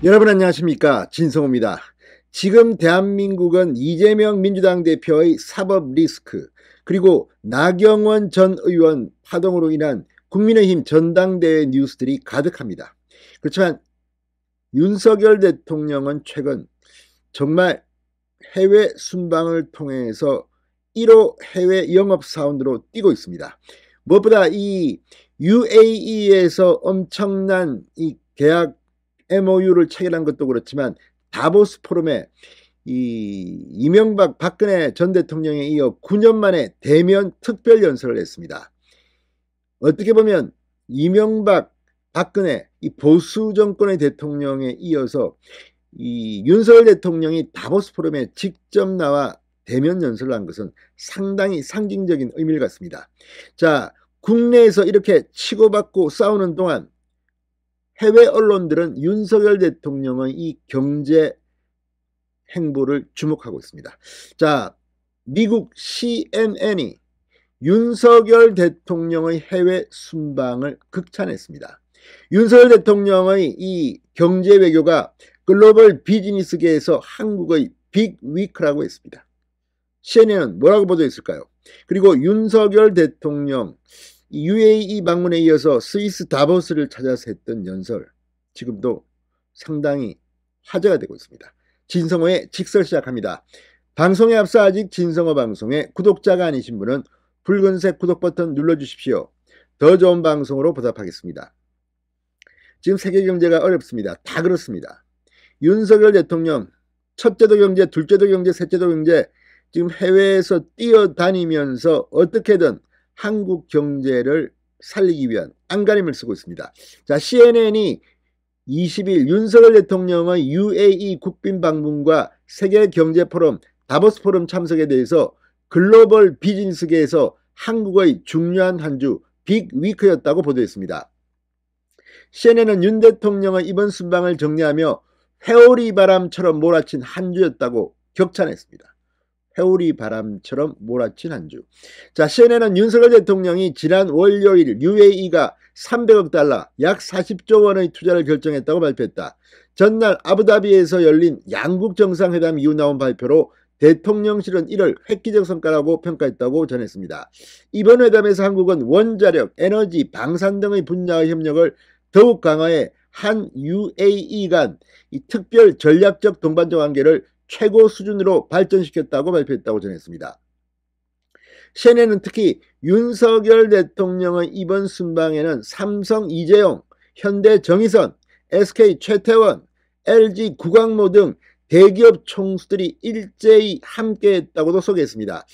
여러분 안녕하십니까, 진성호입니다. 지금 대한민국은 이재명 민주당 대표의 사법 리스크, 그리고 나경원 전 의원 파동으로 인한 국민의힘 전당대회 뉴스들이 가득합니다. 그렇지만 윤석열 대통령은 최근 정말 해외 순방을 통해서 1호 해외 영업 사원으로 뛰고 있습니다. 무엇보다 이 UAE에서 엄청난 이 계약 MOU를 체결한 것도 그렇지만 다보스 포럼에 이명박 박근혜 전 대통령에 이어 9년 만에 대면 특별 연설을 했습니다. 어떻게 보면 이명박 박근혜 이 보수 정권의 대통령에 이어서 이 윤석열 대통령이 다보스 포럼에 직접 나와 대면 연설을 한 것은 상당히 상징적인 의미를 갖습니다. 자, 국내에서 이렇게 치고받고 싸우는 동안 해외 언론들은 윤석열 대통령의 이 경제 행보를 주목하고 있습니다. 자, 미국 CNN이 윤석열 대통령의 해외 순방을 극찬했습니다. 윤석열 대통령의 이 경제 외교가 글로벌 비즈니스계에서 한국의 빅 위크라고 했습니다. CNN은 뭐라고 보도했을까요? 그리고 윤석열 대통령 UAE 방문에 이어서 스위스 다보스를 찾아서 했던 연설, 지금도 상당히 화제가 되고 있습니다. 진성호의 직설 시작합니다. 방송에 앞서 아직 진성호 방송에 구독자가 아니신 분은 붉은색 구독 버튼 눌러주십시오. 더 좋은 방송으로 보답하겠습니다. 지금 세계 경제가 어렵습니다. 다 그렇습니다. 윤석열 대통령 첫째도 경제, 둘째도 경제, 셋째도 경제, 지금 해외에서 뛰어다니면서 어떻게든 한국 경제를 살리기 위한 안간힘을 쓰고 있습니다. 자, CNN이 20일 윤석열 대통령의 UAE 국빈 방문과 세계경제포럼 다보스 포럼 참석에 대해서 글로벌 비즈니스계에서 한국의 중요한 한 주 빅 위크였다고 보도했습니다. CNN은 윤 대통령의 이번 순방을 정리하며 회오리 바람처럼 몰아친 한 주였다고 격찬했습니다. 회오리 바람처럼 몰아친 한 주. 자, CNN은 윤석열 대통령이 지난 월요일 UAE가 300억 달러, 약 40조 원의 투자를 결정했다고 발표했다. 전날 아부다비에서 열린 양국 정상회담 이후 나온 발표로 대통령실은 이를 획기적 성과라고 평가했다고 전했습니다. 이번 회담에서 한국은 원자력, 에너지, 방산 등의 분야의 협력을 더욱 강화해 한 UAE 간 이 특별 전략적 동반자 관계를 최고 수준으로 발전시켰다고 발표했다고 전했습니다. CNN은 특히 윤석열 대통령의 이번 순방에는 삼성 이재용, 현대 정의선, SK 최태원, LG 구광모 등 대기업 총수들이 일제히 함께했다고도 소개했습니다.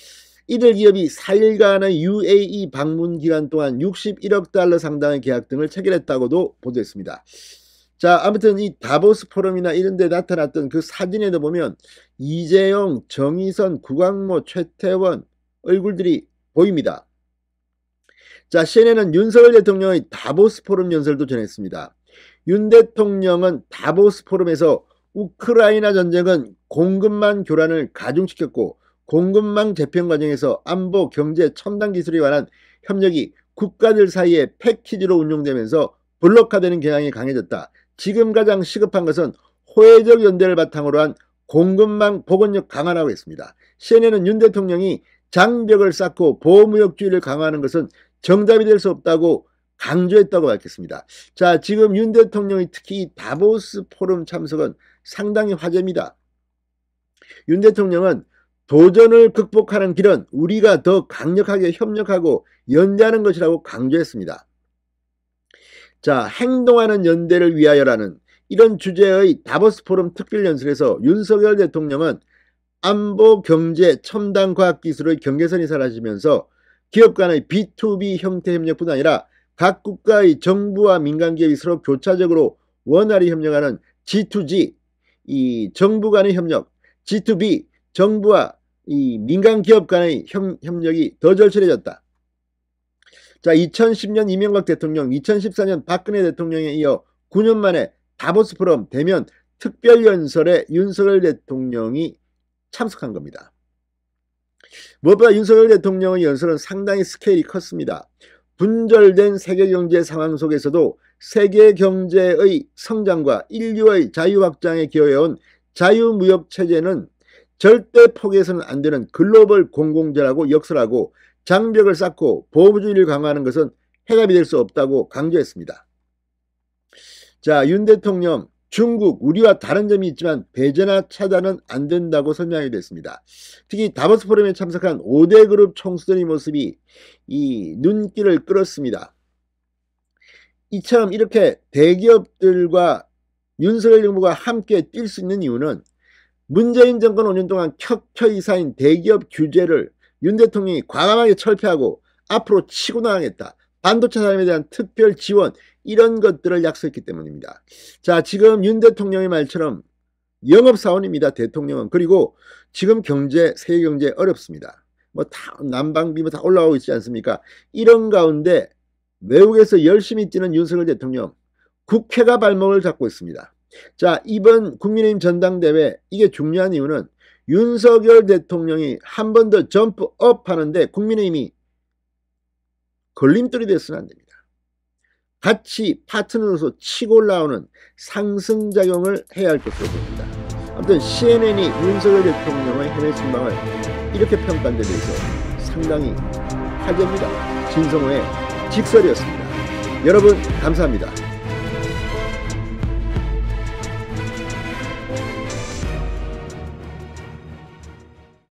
이들 기업이 4일간의 UAE 방문 기간 동안 61억 달러 상당의 계약 등을 체결했다고도 보도했습니다. 자, 아무튼 이 다보스 포럼이나 이런 데 나타났던 그 사진에도 보면 이재용, 정의선, 구광모, 최태원 얼굴들이 보입니다. 자, CNN은 윤석열 대통령의 다보스 포럼 연설도 전했습니다. 윤 대통령은 다보스 포럼에서 우크라이나 전쟁은 공급망 교란을 가중시켰고 공급망 재편 과정에서 안보, 경제, 첨단 기술에 관한 협력이 국가들 사이에 패키지로 운용되면서 블록화되는 경향이 강해졌다. 지금 가장 시급한 것은 호혜적 연대를 바탕으로 한 공급망 복원력 강화라고 했습니다. CNN은 윤 대통령이 장벽을 쌓고 보호무역주의를 강화하는 것은 정답이 될 수 없다고 강조했다고 밝혔습니다. 자, 지금 윤 대통령이 특히 다보스 포럼 참석은 상당히 화제입니다. 윤 대통령은 도전을 극복하는 길은 우리가 더 강력하게 협력하고 연대하는 것이라고 강조했습니다. 자, 행동하는 연대를 위하여라는 이런 주제의 다보스 포럼 특별 연설에서 윤석열 대통령은 안보, 경제, 첨단 과학기술의 경계선이 사라지면서 기업 간의 B2B 형태 협력뿐 아니라 각 국가의 정부와 민간기업이 서로 교차적으로 원활히 협력하는 G2G, 이 정부 간의 협력, G2B, 정부와 이 민간기업 간의 협력이 더 절실해졌다. 자, 2010년 이명박 대통령, 2014년 박근혜 대통령에 이어 9년 만에 다보스 포럼 대면 특별연설에 윤석열 대통령이 참석한 겁니다. 무엇보다 윤석열 대통령의 연설은 상당히 스케일이 컸습니다. 분절된 세계경제 상황 속에서도 세계경제의 성장과 인류의 자유확장에 기여해온 자유무역체제는 절대 포기해서는 안 되는 글로벌 공공재라고 역설하고 장벽을 쌓고 보호주의를 강화하는 것은 해답이 될 수 없다고 강조했습니다. 자, 윤 대통령, 중국, 우리와 다른 점이 있지만 배제나 차단은 안 된다고 설명하기도 했습니다. 특히 다보스 포럼에 참석한 5대 그룹 총수들의 모습이 이 눈길을 끌었습니다. 이처럼 이렇게 대기업들과 윤석열 정부가 함께 뛸 수 있는 이유는 문재인 정권 5년 동안 켜켜이 쌓인 대기업 규제를 윤 대통령이 과감하게 철폐하고 앞으로 치고 나가겠다. 반도체 산업에 대한 특별 지원, 이런 것들을 약속했기 때문입니다. 자, 지금 윤 대통령의 말처럼 영업사원입니다. 대통령은. 그리고 지금 세계 경제 어렵습니다. 뭐 다 난방비 다 올라가고 있지 않습니까? 이런 가운데 외국에서 열심히 뛰는 윤석열 대통령, 국회가 발목을 잡고 있습니다. 자, 이번 국민의힘 전당대회, 이게 중요한 이유는 윤석열 대통령이 한 번 더 점프업 하는데 국민의힘이 걸림돌이 되어서는 안 됩니다. 같이 파트너로서 치고 올라오는 상승작용을 해야 할 것으로 보입니다. 아무튼 CNN이 윤석열 대통령의 해외 순방을 이렇게 평가한 데 대해서 상당히 화제입니다. 진성호의 직설이었습니다. 여러분 감사합니다.